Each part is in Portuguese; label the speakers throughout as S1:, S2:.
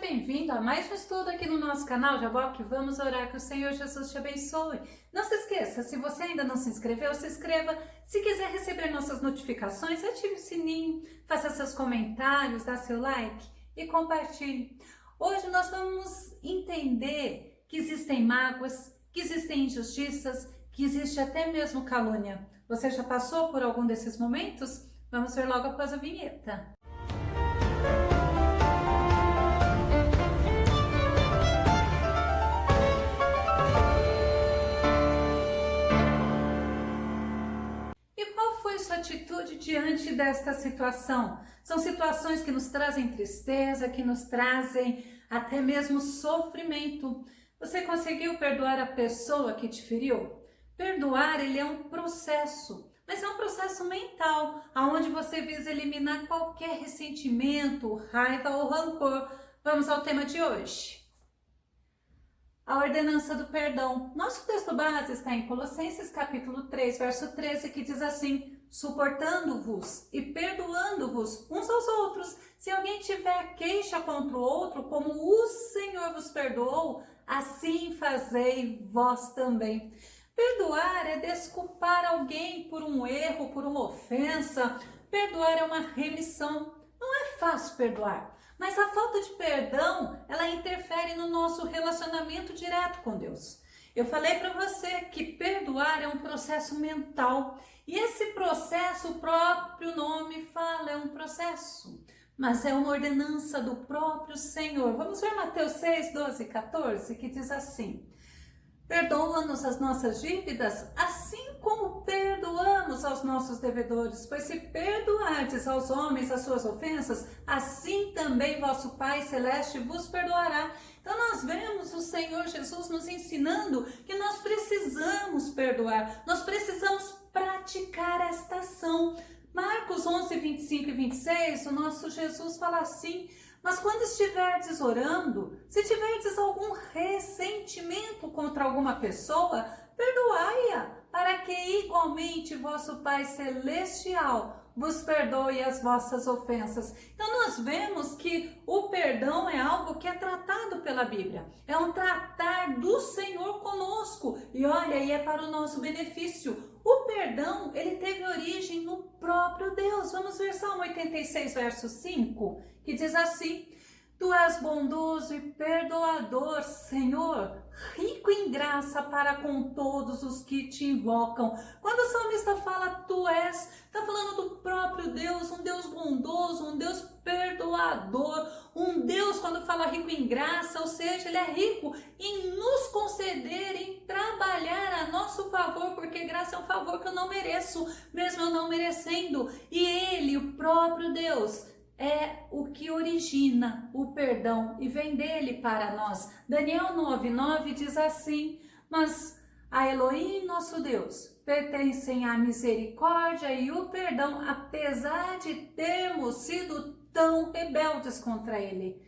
S1: bem-vindo a mais um estudo aqui no nosso canal Jaboque. Vamos orar que o Senhor Jesus te abençoe. Não se esqueça, se você ainda não se inscreveu, se inscreva. Se quiser receber nossas notificações, ative o sininho, faça seus comentários, dá seu like e compartilhe. Hoje nós vamos entender que existem mágoas, que existem injustiças, que existe até mesmo calúnia. Você já passou por algum desses momentos? Vamos ver logo após a vinheta. Sua atitude diante desta situação? São situações que nos trazem tristeza, que nos trazem até mesmo sofrimento. Você conseguiu perdoar a pessoa que te feriu? Perdoar, ele é um processo, mas é um processo mental, onde você visa eliminar qualquer ressentimento, raiva ou rancor. Vamos ao tema de hoje. A ordenança do perdão. Nosso texto base está em Colossenses capítulo 3, verso 13, que diz assim: suportando-vos e perdoando-vos uns aos outros, se alguém tiver queixa contra o outro, como o Senhor vos perdoou, assim fazei vós também. Perdoar é desculpar alguém por um erro, por uma ofensa. Perdoar é uma remissão. Não é fácil perdoar, mas a falta de perdão, ela interfere no nosso relacionamento direto com Deus. Eu falei para você que perdoar é um processo mental. E esse processo, o próprio nome fala, é um processo. Mas é uma ordenança do próprio Senhor. Vamos ver Mateus 6, 12 e 14, que diz assim: perdoa-nos as nossas dívidas, assim como perdoamos aos nossos devedores. Pois se perdoardes aos homens as suas ofensas, assim também vosso Pai Celeste vos perdoará. Então nós vemos o Senhor Jesus nos ensinando que nós precisamos perdoar, nós precisamos praticar esta ação. Marcos 11, 25 e 26, o nosso Jesus fala assim: mas quando estiverdes orando, se tiverdes algum ressentimento contra alguma pessoa, perdoai-a, para que igualmente vosso Pai Celestial vos perdoe as vossas ofensas. Então nós vemos que o perdão é algo que é tratado pela Bíblia. É um tratar do Senhor conosco. E olha, e é para o nosso benefício. O perdão, ele teve origem no próprio Deus. Vamos ver Salmo 86, verso 5, que diz assim: tu és bondoso e perdoador, Senhor, rico em graça para com todos os que te invocam. Quando o salmista fala tu és, está falando do próprio Deus, um Deus bondoso, um Deus perdoador, um Deus, quando fala rico em graça, ou seja, ele é rico em nos conceder, em trabalhar a nosso favor, porque graça é um favor que eu não mereço, mesmo eu não merecendo. E ele, o próprio Deus, é o que origina o perdão e vem dele para nós. Daniel 9:9 diz assim: mas a Elohim, nosso Deus, pertencem à misericórdia e o perdão, apesar de termos sido tão rebeldes contra ele.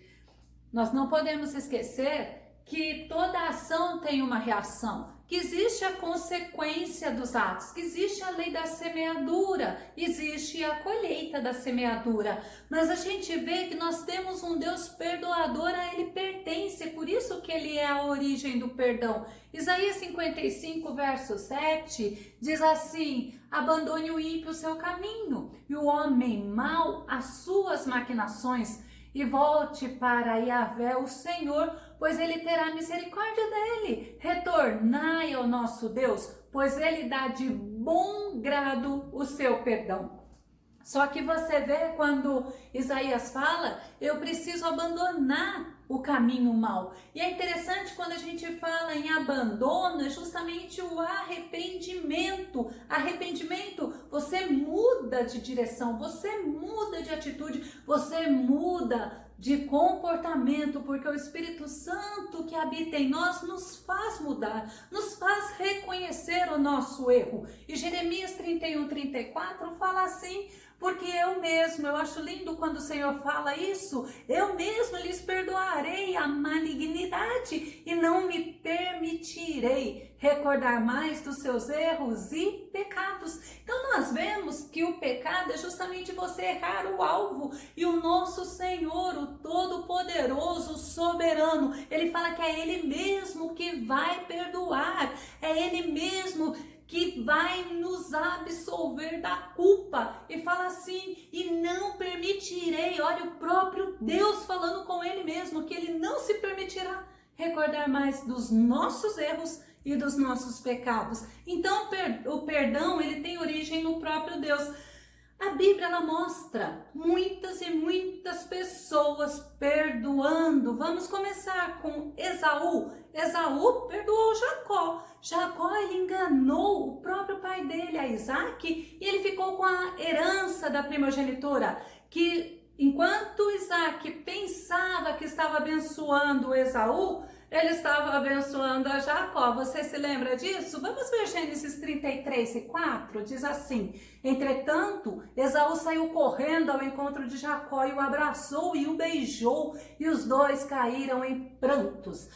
S1: Nós não podemos esquecer que toda ação tem uma reação, que existe a consequência dos atos, que existe a lei da semeadura, existe a colheita da semeadura. Mas a gente vê que nós temos um Deus perdoador, a ele pertence, por isso que ele é a origem do perdão. Isaías 55, verso 7, diz assim: abandone o ímpio o seu caminho, e o homem mau as suas maquinações, e volte para Yahvé, o Senhor, pois ele terá misericórdia dele. Retornai ao nosso Deus, pois ele dá de bom grado o seu perdão. Só que você vê quando Isaías fala, eu preciso abandonar o caminho mau. E é interessante quando a gente fala em abandono, é justamente o arrependimento. Arrependimento, você muda de direção, você muda de atitude, você muda de comportamento, porque o Espírito Santo que habita em nós nos faz mudar, nos faz reconhecer o nosso erro. E Jeremias 31, 34 fala assim: porque eu acho lindo quando o Senhor fala isso, eu mesmo lhes perdoarei a malignidade e não me permitirei recordar mais dos seus erros e pecados. Então nós vemos que o pecado é justamente você errar o alvo, e o nosso Senhor, o Todo-Poderoso, soberano. Ele fala que é Ele mesmo que vai perdoar, é Ele mesmo que vai nos absolver da culpa. E fala assim, e não permitirei, olha o próprio Deus falando com Ele mesmo, que Ele não se permitirá recordar mais dos nossos erros e dos nossos pecados. Então o perdão, ele tem origem no próprio Deus. A Bíblia, ela mostra muitas e muitas pessoas perdoando. Vamos começar com Esaú. Esaú perdoou Jacó. Jacó, ele enganou o próprio pai dele, a Isaac, e ele ficou com a herança da primogenitura, que enquanto Isaac pensava que estava abençoando Esaú, ele estava abençoando a Jacó. Você se lembra disso? Vamos ver Gênesis 33:4, diz assim: entretanto, Esaú saiu correndo ao encontro de Jacó e o abraçou e o beijou, e os dois caíram em prantos.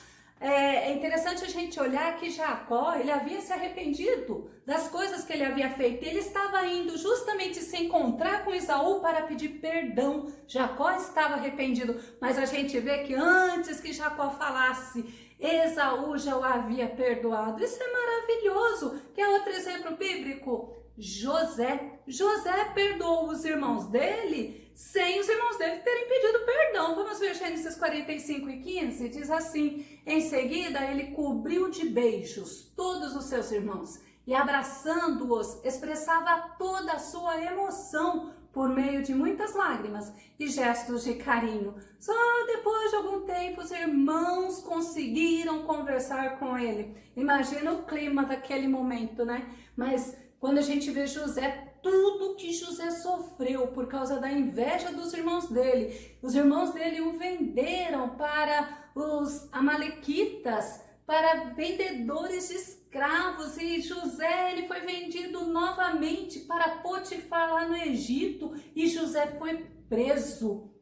S1: É interessante a gente olhar que Jacó, ele havia se arrependido das coisas que ele havia feito. Ele estava indo justamente se encontrar com Esaú para pedir perdão. Jacó estava arrependido, mas a gente vê que antes que Jacó falasse, Esaú já o havia perdoado. Isso é maravilhoso. Quer outro exemplo bíblico? José. José perdoou os irmãos dele sem os irmãos dele terem pedido perdão. Vamos ver Gênesis 45:15, diz assim: em seguida ele cobriu de beijos todos os seus irmãos e abraçando-os expressava toda a sua emoção por meio de muitas lágrimas e gestos de carinho. Só depois de algum tempo os irmãos conseguiram conversar com ele. Imagina o clima daquele momento, né? Mas quando a gente vê José, tudo que José sofreu por causa da inveja dos irmãos dele. Os irmãos dele o venderam para os amalequitas, para vendedores de escravos. E José, ele foi vendido novamente para Potifar lá no Egito. E José foi preso.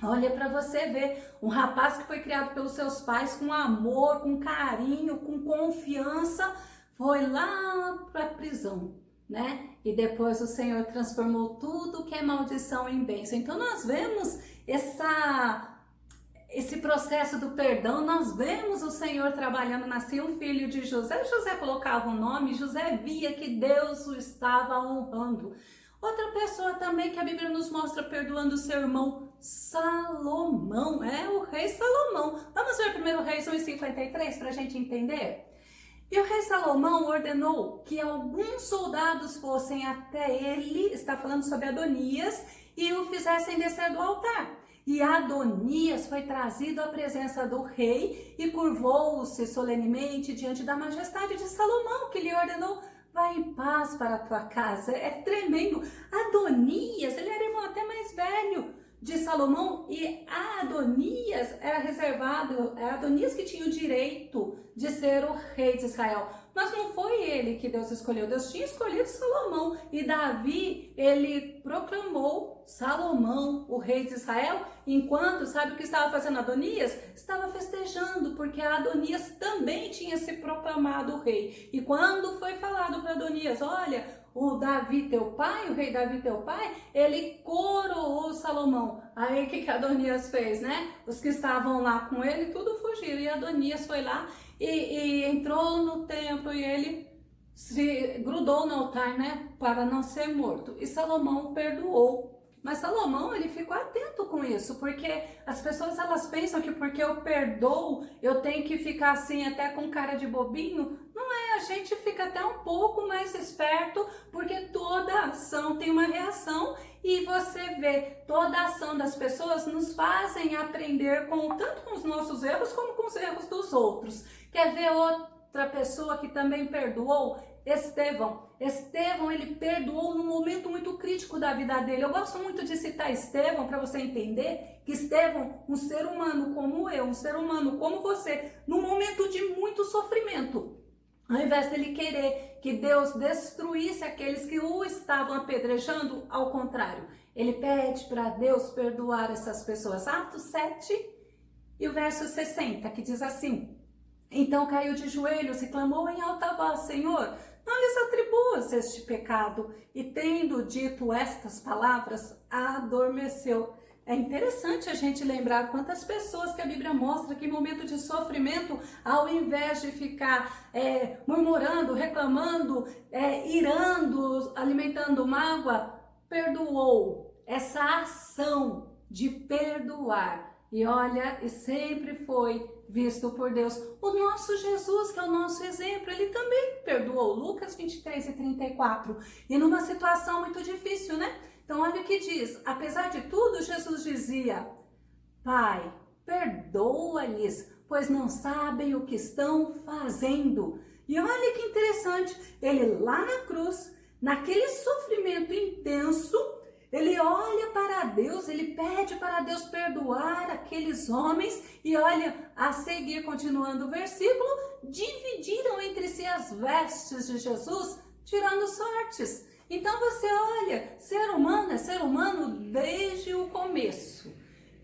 S1: Olha para você ver, um rapaz que foi criado pelos seus pais com amor, com carinho, com confiança, foi lá para a prisão, né? E depois o Senhor transformou tudo que é maldição em bênção. Então nós vemos esse processo do perdão, nós vemos o Senhor trabalhando. Nascia um filho de José, José colocava um nome, José via que Deus o estava honrando. Outra pessoa também que a Bíblia nos mostra perdoando o seu irmão, Salomão, o rei Salomão. Vamos ver 1 Reis 1:53 para a gente entender? E o rei Salomão ordenou que alguns soldados fossem até ele, está falando sobre Adonias, e o fizessem descer do altar. E Adonias foi trazido à presença do rei e curvou-se solenemente diante da majestade de Salomão, que lhe ordenou: vai em paz para a tua casa. É tremendo. Adonias, ele era irmão até mais velho de Salomão, e Adonias era reservado, era Adonias que tinha o direito de ser o rei de Israel. Mas não foi ele que Deus escolheu, Deus tinha escolhido Salomão, e Davi, ele proclamou Salomão o rei de Israel, enquanto, sabe o que estava fazendo Adonias? Estava festejando, porque Adonias também tinha se proclamado o rei. E quando foi falado para Adonias: olha, o Davi teu pai, o rei Davi teu pai, ele coroou Salomão. Aí o que Adonias fez, né? Os que estavam lá com ele, tudo fugiram. E Adonias foi lá e entrou no templo e ele se grudou no altar, né? Para não ser morto. E Salomão perdoou. Mas Salomão, ele ficou atento com isso, porque as pessoas, elas pensam que porque eu perdoo, eu tenho que ficar assim até com cara de bobinho. Não é, a gente fica até um pouco mais esperto, porque toda ação tem uma reação, e você vê, toda a ação das pessoas nos fazem aprender tanto com os nossos erros, como com os erros dos outros. Quer ver outra pessoa que também perdoou? Estevão, ele perdoou num momento muito crítico da vida dele. Eu gosto muito de citar Estevão para você entender que Estevão, um ser humano como eu, um ser humano como você, num momento de muito sofrimento, ao invés dele querer que Deus destruísse aqueles que o estavam apedrejando, ao contrário, ele pede para Deus perdoar essas pessoas. Atos 7 e o verso 60, que diz assim: então caiu de joelhos e clamou em alta voz: Senhor, não lhes atribuas este pecado. E tendo dito estas palavras, adormeceu. É interessante a gente lembrar quantas pessoas que a Bíblia mostra que em momento de sofrimento, ao invés de ficar murmurando, reclamando, irando, alimentando mágoa, perdoou. Essa ação de perdoar. E olha, e sempre foi visto por Deus. O nosso Jesus, que é o nosso exemplo, ele também perdoou. Lucas 23:34. E numa situação muito difícil, né? Então olha o que diz. Apesar de tudo, Jesus dizia: Pai, perdoa-lhes, pois não sabem o que estão fazendo. E olha que interessante. Ele lá na cruz, naquele sofrimento intenso, ele olha para Deus, ele pede para Deus perdoar aqueles homens e olha, a seguir, continuando o versículo, dividiram entre si as vestes de Jesus, tirando sortes. Então você olha, ser humano é ser humano desde o começo.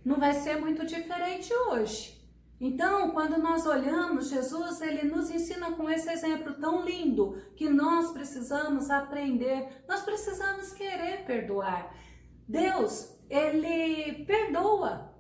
S1: Não vai ser muito diferente hoje. Então, quando nós olhamos, Jesus, ele nos ensina com esse exemplo tão lindo que nós precisamos aprender, nós precisamos querer perdoar. Deus, ele perdoa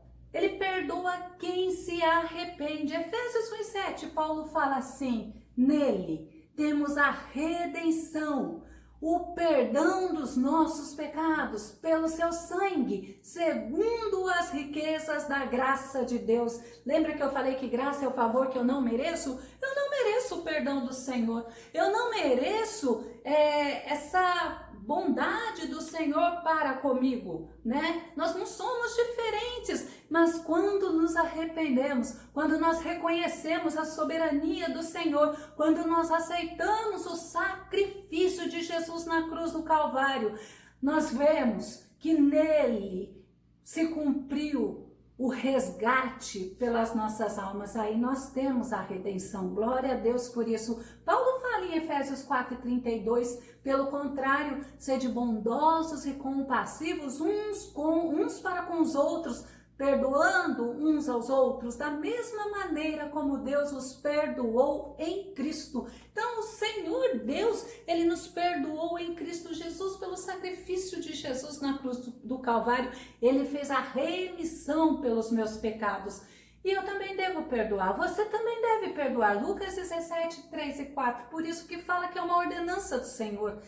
S1: quem se arrepende. Efésios 1:7, Paulo fala assim: nele temos a redenção, o perdão dos nossos pecados pelo seu sangue, segundo as riquezas da graça de Deus. Lembra que eu falei que graça é o favor que eu não mereço? Eu não mereço o perdão do Senhor. Eu não mereço essa bondade do Senhor para comigo, né? Nós não somos diferentes, mas quando nos arrependemos, quando nós reconhecemos a soberania do Senhor, quando nós aceitamos o sacrifício de Jesus na cruz do Calvário, nós vemos que nele se cumpriu o resgate pelas nossas almas. Aí nós temos a redenção. Glória a Deus por isso. Paulo fala em Efésios 4:32, pelo contrário, sede bondosos e compassivos uns para com os outros, perdoando uns aos outros, da mesma maneira como Deus os perdoou em Cristo. Então, o Senhor Deus, ele nos perdoou em Cristo Jesus pelo sacrifício de Jesus na cruz do Calvário. Ele fez a remissão pelos meus pecados. E eu também devo perdoar. Você também deve perdoar. Lucas 17:3-4. Por isso que fala que é uma ordenança do Senhor.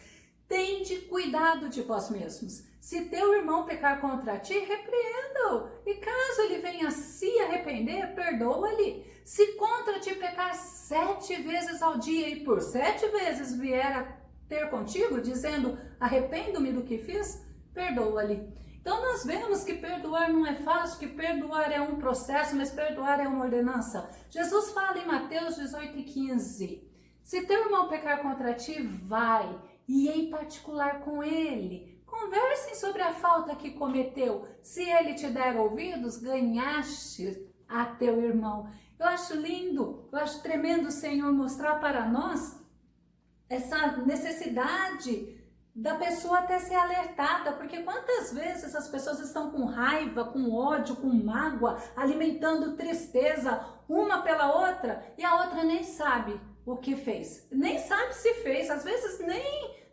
S1: Tende cuidado de vós mesmos. Se teu irmão pecar contra ti, repreenda-o. E caso ele venha se arrepender, perdoa-lhe. Se contra ti pecar 7 vezes ao dia e por 7 vezes vier a ter contigo, dizendo, arrependo-me do que fiz, perdoa-lhe. Então nós vemos que perdoar não é fácil, que perdoar é um processo, mas perdoar é uma ordenança. Jesus fala em Mateus 18:15, se teu irmão pecar contra ti, vai, e em particular com ele. Conversem sobre a falta que cometeu. Se ele te der ouvidos, ganhaste a teu irmão. Eu acho lindo, eu acho tremendo o Senhor mostrar para nós essa necessidade da pessoa até ser alertada, porque quantas vezes as pessoas estão com raiva, com ódio, com mágoa, alimentando tristeza uma pela outra e a outra nem sabe o que fez, nem sabe se fez, às vezes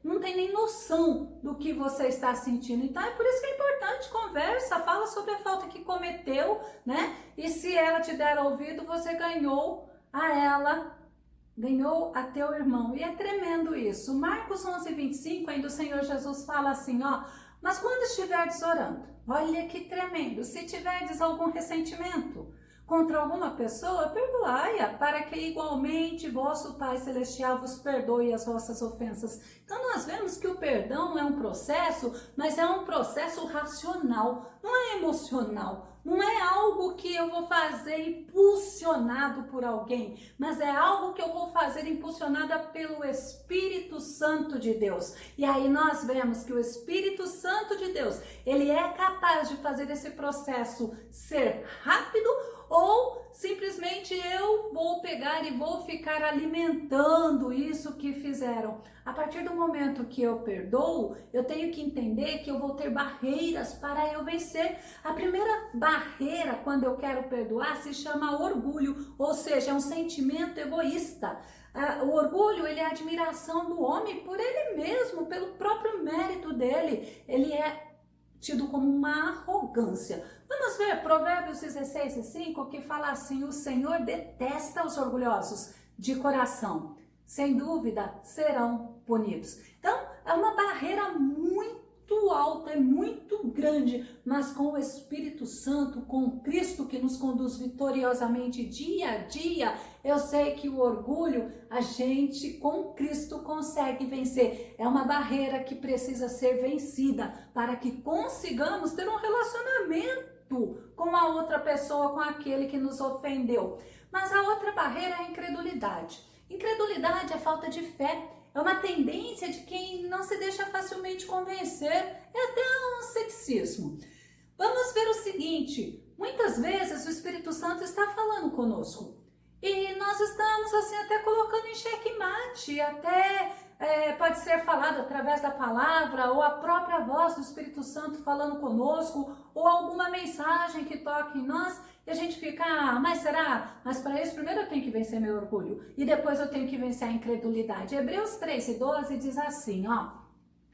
S1: não tem nem noção do que você está sentindo. Então é por isso que é importante, conversa, fala sobre a falta que cometeu, né? E se ela te der ouvido, você ganhou a ela, ganhou a teu irmão. E é tremendo isso. Marcos 11:25, ainda o Senhor Jesus fala assim, ó, mas quando estiverdes orando, olha que tremendo, se tiverdes algum ressentimento contra alguma pessoa, perdoai-a, para que igualmente vosso Pai Celestial vos perdoe as vossas ofensas. Então nós vemos que o perdão é um processo, mas é um processo racional, não é emocional. Não é algo que eu vou fazer impulsionado por alguém, mas é algo que eu vou fazer impulsionada pelo Espírito Santo de Deus. E aí nós vemos que o Espírito Santo de Deus, ele é capaz de fazer esse processo ser rápido, ou simplesmente eu vou pegar e vou ficar alimentando isso que fizeram. A partir do momento que eu perdoo, eu tenho que entender que eu vou ter barreiras para eu vencer. A primeira barreira quando eu quero perdoar se chama orgulho, ou seja, é um sentimento egoísta. O orgulho, ele é a admiração do homem por ele mesmo, pelo próprio mérito dele. Ele é tido como uma arrogância. Vamos ver Provérbios 16:5, que fala assim: o Senhor detesta os orgulhosos de coração, sem dúvida serão punidos. Então, é uma barreira muito alta, é muito grande, mas com o Espírito Santo, com Cristo que nos conduz vitoriosamente dia a dia, eu sei que o orgulho a gente com Cristo consegue vencer. É uma barreira que precisa ser vencida para que consigamos ter um relacionamento com a outra pessoa, com aquele que nos ofendeu. Mas a outra barreira é a incredulidade. Incredulidade é falta de fé. É uma tendência de quem não se deixa facilmente convencer, é até um ceticismo. Vamos ver o seguinte: muitas vezes o Espírito Santo está falando conosco e nós estamos assim até colocando em xeque-mate, até pode ser falado através da palavra ou a própria voz do Espírito Santo falando conosco ou alguma mensagem que toque em nós. E a gente fica, mas será? Mas para isso, primeiro eu tenho que vencer meu orgulho e depois eu tenho que vencer a incredulidade. Hebreus 13:12 diz assim, ó: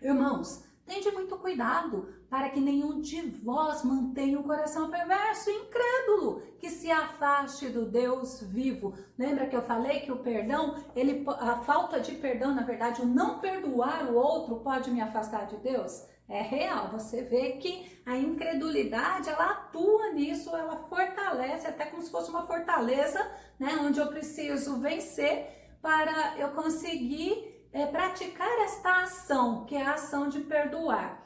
S1: irmãos, tende muito cuidado para que nenhum de vós mantenha o coração perverso e incrédulo, que se afaste do Deus vivo. Lembra que eu falei que o perdão, a falta de perdão, na verdade, o não perdoar o outro pode me afastar de Deus? É real, você vê que a incredulidade, ela atua nisso, ela fortalece, até como se fosse uma fortaleza, né, onde eu preciso vencer para eu conseguir praticar esta ação, que é a ação de perdoar.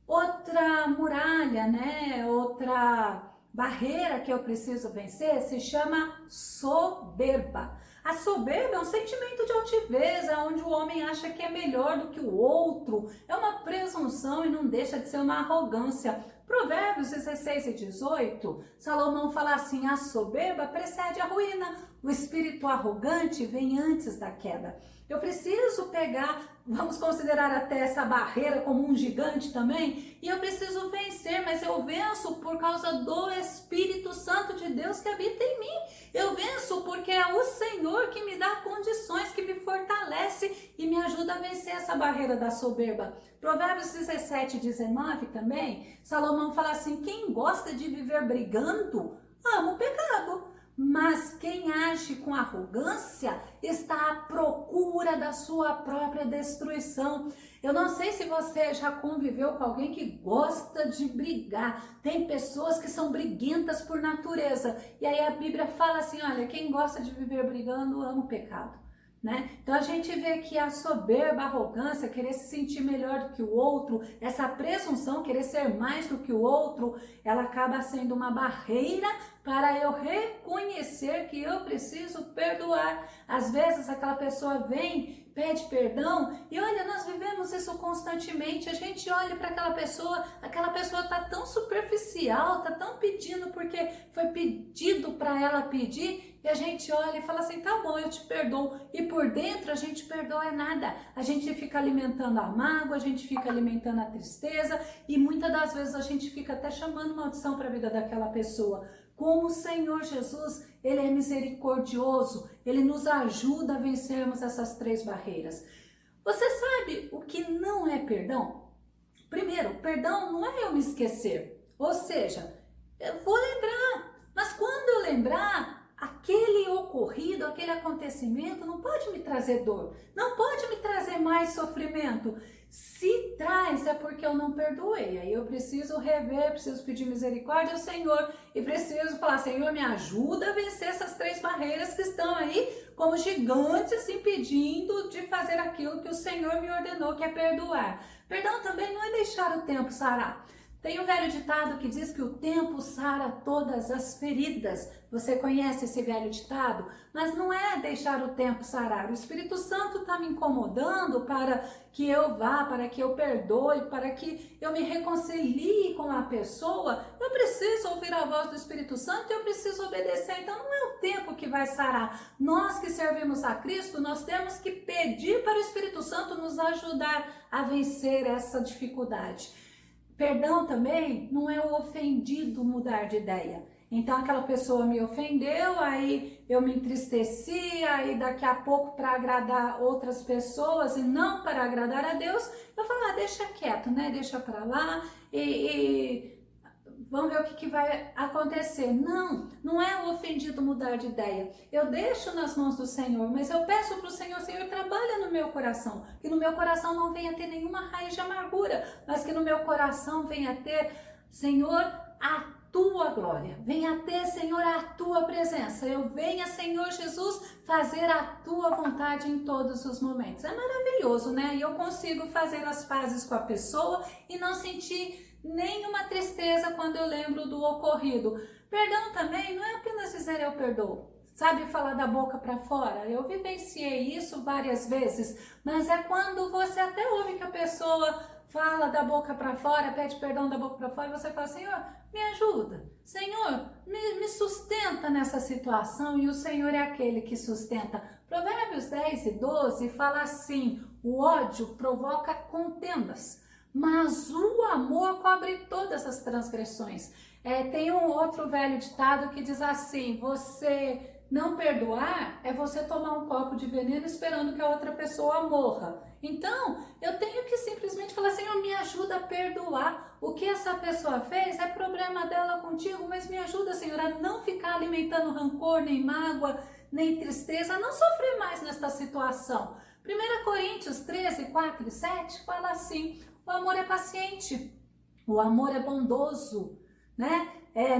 S1: Outra muralha, né, outra barreira que eu preciso vencer se chama soberba. A soberba é um sentimento de altivez, onde o homem acha que é melhor do que o outro. É uma presunção e não deixa de ser uma arrogância. Provérbios 16:18, Salomão fala assim: a soberba precede a ruína, o espírito arrogante vem antes da queda. Eu preciso pegar, vamos considerar até essa barreira como um gigante também, e eu preciso vencer, mas eu venço por causa do Espírito Santo de Deus que habita em mim. Eu venço porque é o Senhor que me dá condições, que me fortalece e me ajuda a vencer essa barreira da soberba. Provérbios 17:19 também, Salomão fala assim: quem gosta de viver brigando, ama o pecado. Mas quem age com arrogância está à procura da sua própria destruição. Eu não sei se você já conviveu com alguém que gosta de brigar. Tem pessoas que são briguentas por natureza. E aí a Bíblia fala assim, olha, quem gosta de viver brigando ama o pecado. Né? Então a gente vê que a soberba, a arrogância, querer se sentir melhor do que o outro, essa presunção, querer ser mais do que o outro, ela acaba sendo uma barreira para eu reconhecer que eu preciso perdoar. Às vezes aquela pessoa vem, pede perdão e olha, nós vivemos isso constantemente. A gente olha para aquela pessoa está tão superficial, está tão pedindo porque foi pedido para ela pedir. E a gente olha e fala assim, tá bom, eu te perdoo. E por dentro a gente perdoa é nada. A gente fica alimentando a mágoa, a gente fica alimentando a tristeza. E muitas das vezes a gente fica até chamando maldição para a vida daquela pessoa. Como o Senhor Jesus, Ele é misericordioso. Ele nos ajuda a vencermos essas 3 barreiras. Você sabe o que não é perdão? Primeiro, perdão não é eu me esquecer. Ou seja, eu vou lembrar. Mas quando eu lembrar, aquele ocorrido, aquele acontecimento não pode me trazer dor, não pode me trazer mais sofrimento. Se traz é porque eu não perdoei. Aí eu preciso rever, preciso pedir misericórdia ao Senhor e preciso falar, Senhor, me ajuda a vencer essas 3 barreiras que estão aí como gigantes impedindo de fazer aquilo que o Senhor me ordenou, que é perdoar. Perdão também não é deixar o tempo sarar. Tem um velho ditado que diz que o tempo sara todas as feridas. Você conhece esse velho ditado? Mas não é deixar o tempo sarar. O Espírito Santo está me incomodando para que eu vá, para que eu perdoe, para que eu me reconcilie com a pessoa. Eu preciso ouvir a voz do Espírito Santo e eu preciso obedecer. Então não é o tempo que vai sarar. Nós que servimos a Cristo, nós temos que pedir para o Espírito Santo nos ajudar a vencer essa dificuldade. Perdão também não é o ofendido mudar de ideia. Então aquela pessoa me ofendeu, aí eu me entristeci, aí daqui a pouco para agradar outras pessoas e não para agradar a Deus, eu falo, deixa quieto, né? Deixa para lá e vamos ver o que vai acontecer. Não é o ofendido mudar de ideia. Eu deixo nas mãos do Senhor, mas eu peço para o Senhor, Senhor, trabalha no meu coração. Que no meu coração não venha ter nenhuma raiz de amargura, mas que no meu coração venha ter, Senhor, a tua glória. Venha ter, Senhor, a tua presença. Eu venha, Senhor Jesus, fazer a tua vontade em todos os momentos. É maravilhoso, né? E eu consigo fazer as pazes com a pessoa e não sentir nenhuma tristeza quando eu lembro do ocorrido. Perdão também não é apenas dizer eu perdoo, sabe, falar da boca para fora. Eu vivenciei isso várias vezes, mas é quando você até ouve que a pessoa fala da boca para fora, pede perdão da boca para fora, e você fala, Senhor, me ajuda, Senhor, me sustenta nessa situação, e o Senhor é aquele que sustenta. Provérbios 10:12 fala assim, o ódio provoca contendas, mas o amor cobre todas as transgressões. Tem um outro velho ditado que diz assim, você não perdoar é você tomar um copo de veneno esperando que a outra pessoa morra. Então, eu tenho que simplesmente falar, Senhor, me ajuda a perdoar. O que essa pessoa fez é problema dela contigo, mas me ajuda, Senhor, a não ficar alimentando rancor, nem mágoa, nem tristeza, a não sofrer mais nesta situação. 1 Coríntios 13:4-7 fala assim, o amor é paciente, o amor é bondoso, né?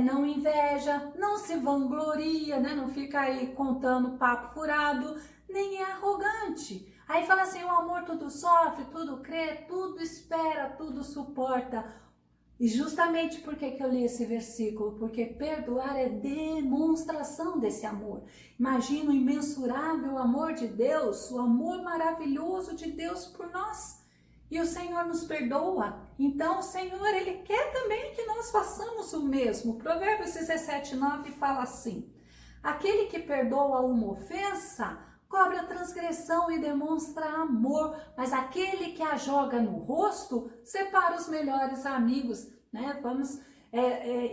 S1: Não inveja, não se vangloria, né? Não fica aí contando papo furado, nem é arrogante. Aí fala assim, o amor tudo sofre, tudo crê, tudo espera, tudo suporta. E justamente por que eu li esse versículo? Porque perdoar é demonstração desse amor. Imagina o imensurável amor de Deus, o amor maravilhoso de Deus por nós. E o Senhor nos perdoa. Então o Senhor, Ele quer também que nós façamos o mesmo. Provérbios 17:9 fala assim, aquele que perdoa uma ofensa, cobre a transgressão e demonstra amor, mas aquele que a joga no rosto, separa os melhores amigos, né? Vamos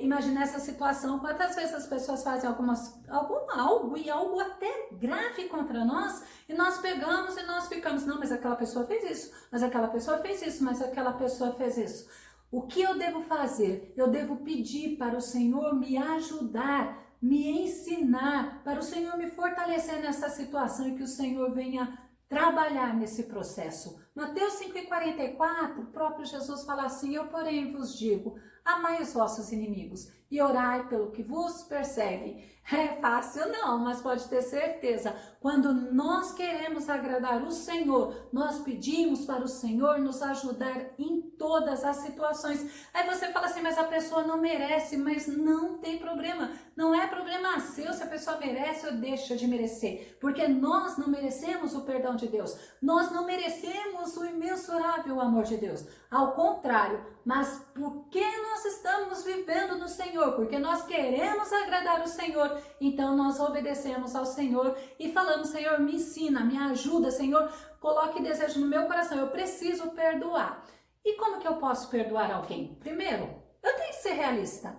S1: imaginar essa situação, quantas vezes as pessoas fazem algo até grave contra nós, e nós pegamos e nós ficamos, não, mas aquela pessoa fez isso, mas aquela pessoa fez isso, mas aquela pessoa fez isso. O que eu devo fazer? Eu devo pedir para o Senhor me ajudar, me ensinar, para o Senhor me fortalecer nessa situação e que o Senhor venha trabalhar nesse processo. Mateus 5:44, o próprio Jesus fala assim, eu porém vos digo, amai os vossos inimigos e orai pelo que vos perseguem. É fácil não, mas pode ter certeza, quando nós queremos agradar o Senhor, nós pedimos para o Senhor nos ajudar em todas as situações. Aí você fala assim, mas a pessoa não merece, mas não tem problema, não é problema seu se a pessoa merece ou deixa de merecer, porque nós não merecemos o perdão de Deus, nós não merecemos o imensurável amor de Deus, ao contrário, mas porque nós estamos vivendo no Senhor, porque nós queremos agradar o Senhor, então nós obedecemos ao Senhor e falamos, Senhor, me ensina, me ajuda, Senhor, coloque desejo no meu coração, eu preciso perdoar. E como que eu posso perdoar alguém? Primeiro, eu tenho que ser realista.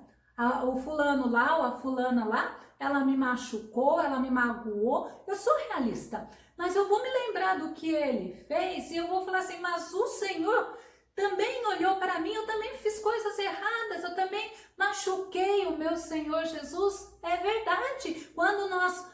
S1: O fulano lá ou a fulana lá, ela me machucou, ela me magoou, eu sou realista. Mas eu vou me lembrar do que ele fez e eu vou falar assim, mas o Senhor também olhou para mim, eu também fiz coisas erradas, eu também machuquei o meu Senhor Jesus. É verdade, quando nós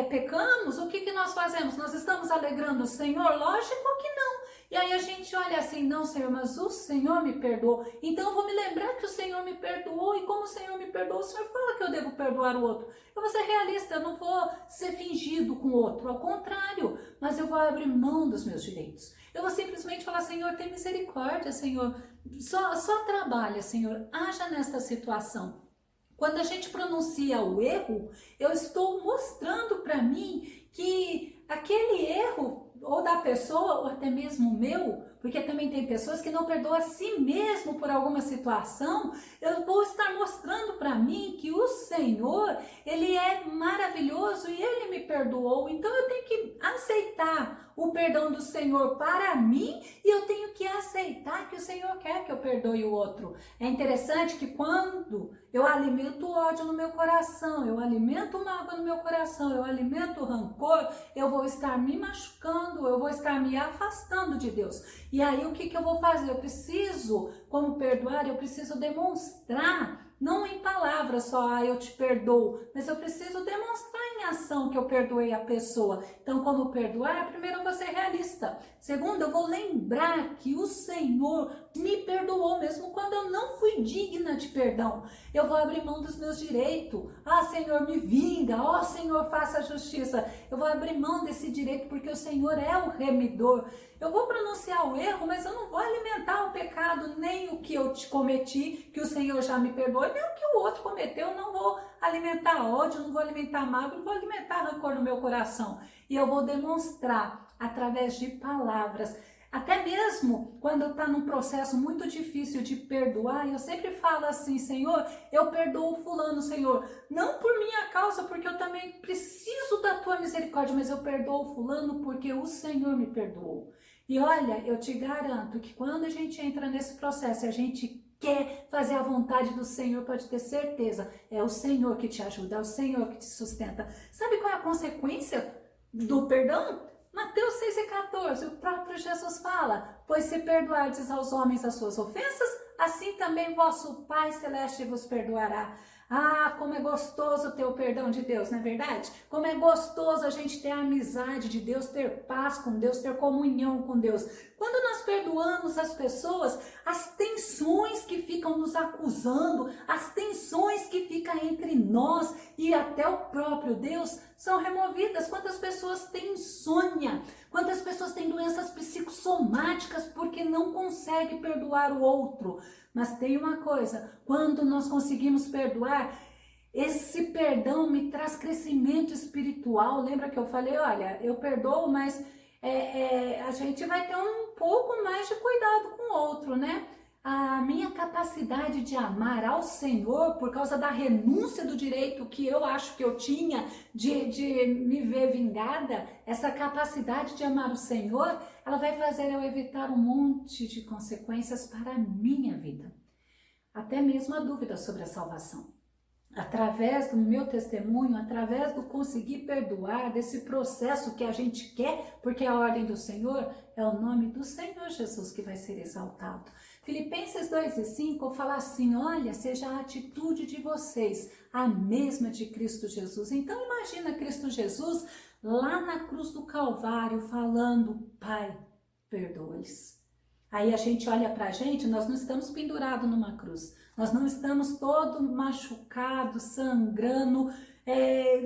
S1: pecamos, o que nós fazemos? Nós estamos alegrando o Senhor? Lógico que não. E aí a gente olha assim, não, Senhor, mas o Senhor me perdoou. Então eu vou me lembrar que o Senhor me perdoou, e como o Senhor me perdoou, o Senhor fala que eu devo perdoar o outro. Eu vou ser realista, eu não vou ser fingido com o outro, ao contrário, mas eu vou abrir mão dos meus direitos. Eu vou simplesmente falar, Senhor, tem misericórdia, Senhor, só trabalha, Senhor, haja nesta situação. Quando a gente pronuncia o erro, eu estou mostrando para mim que aquele erro, ou da pessoa, ou até mesmo o meu, porque também tem pessoas que não perdoam a si mesmo por alguma situação. Eu vou estar mostrando para mim que o Senhor, Ele é maravilhoso e Ele me perdoou. Então eu tenho que aceitar o perdão do Senhor para mim e eu tenho que aceitar que o Senhor quer que eu perdoe o outro. É interessante que quando eu alimento o ódio no meu coração, eu alimento o mágoa no meu coração, eu alimento o rancor, eu vou estar me machucando, eu vou estar me afastando de Deus. E aí o que eu vou fazer? Eu preciso, como perdoar, eu preciso demonstrar, não em palavras só, eu te perdoo, mas eu preciso demonstrar em ação que eu perdoei a pessoa. Então, como perdoar? Primeiro, eu vou ser realista. Segundo, eu vou lembrar que o Senhor me perdoou, mesmo quando eu não fui digna de perdão. Eu vou abrir mão dos meus direitos. Ah, Senhor, me vinga. Ó, Senhor, faça a justiça. Eu vou abrir mão desse direito porque o Senhor é o remidor. Eu vou pronunciar o erro, mas eu não vou alimentar o pecado, nem o que eu te cometi, que o Senhor já me perdoou, nem o que o outro cometeu. Eu não vou alimentar ódio, não vou alimentar mágoa, não vou alimentar rancor no meu coração. E eu vou demonstrar através de palavras. Até mesmo quando está num processo muito difícil de perdoar, eu sempre falo assim: Senhor, eu perdoo fulano, Senhor, não por minha causa, porque eu também preciso da tua misericórdia, mas eu perdoo fulano porque o Senhor me perdoou. E olha, eu te garanto que quando a gente entra nesse processo, a gente quer fazer a vontade do Senhor, pode ter certeza, é o Senhor que te ajuda, é o Senhor que te sustenta. Sabe qual é a consequência do perdão? Mateus 6,14, o próprio Jesus fala: pois se perdoardes aos homens as suas ofensas, assim também vosso Pai Celeste vos perdoará. Ah, como é gostoso ter o perdão de Deus, não é verdade? Como é gostoso a gente ter a amizade de Deus, ter paz com Deus, ter comunhão com Deus. Quando nós perdoamos as pessoas, as tensões que ficam nos acusando, as tensões que ficam entre nós e até o próprio Deus são removidas. Quantas pessoas têm insônia? Quantas pessoas têm doenças psicossomáticas porque não conseguem perdoar o outro? Mas tem uma coisa, quando nós conseguimos perdoar, esse perdão me traz crescimento espiritual. Lembra que eu falei, olha, eu perdoo, mas a gente vai ter um pouco mais de cuidado com o outro, né? A minha capacidade de amar ao Senhor, por causa da renúncia do direito que eu acho que eu tinha de me ver vingada, essa capacidade de amar o Senhor, ela vai fazer eu evitar um monte de consequências para a minha vida. Até mesmo a dúvida sobre a salvação. Através do meu testemunho, através do conseguir perdoar, desse processo que a gente quer, porque a ordem do Senhor é o nome do Senhor Jesus que vai ser exaltado. Filipenses 2:5 fala assim: olha, seja a atitude de vocês a mesma de Cristo Jesus. Então imagina Cristo Jesus lá na cruz do Calvário falando: Pai, perdoa-lhes. Aí a gente olha pra gente, nós não estamos pendurados numa cruz, nós não estamos todo machucados, sangrando,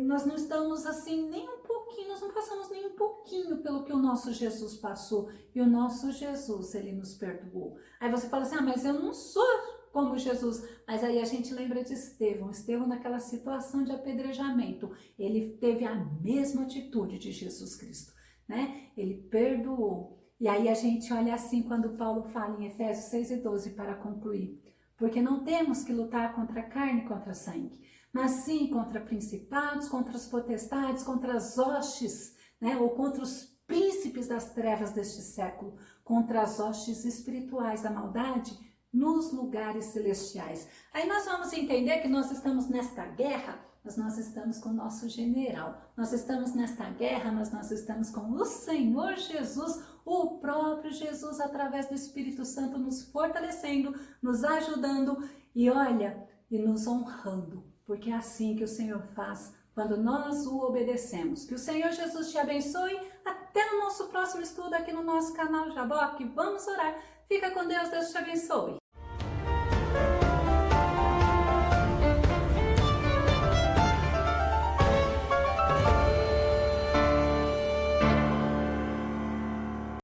S1: nós não estamos assim nem um pouquinho, nós não passamos nem um pouquinho pelo que o nosso Jesus passou, e o nosso Jesus, ele nos perdoou. Aí você fala assim: ah, mas eu não sou como Jesus. Mas aí a gente lembra de Estevão naquela situação de apedrejamento, ele teve a mesma atitude de Jesus Cristo, né? Ele perdoou. E aí a gente olha assim quando Paulo fala em Efésios 6:12 para concluir: porque não temos que lutar contra a carne e contra sangue, mas sim contra principados, contra as potestades, contra as hostes, né? Ou contra os príncipes das trevas deste século, contra as hostes espirituais da maldade nos lugares celestiais. Aí nós vamos entender que nós estamos nesta guerra, mas nós estamos com o nosso general. Nós estamos nesta guerra, mas nós estamos com o Senhor Jesus, o próprio Jesus, através do Espírito Santo, nos fortalecendo, nos ajudando e olha, e nos honrando, porque é assim que o Senhor faz quando nós o obedecemos. Que o Senhor Jesus te abençoe. Até o nosso próximo estudo aqui no nosso canal Jaboque. Vamos orar. Fica com Deus, Deus te abençoe.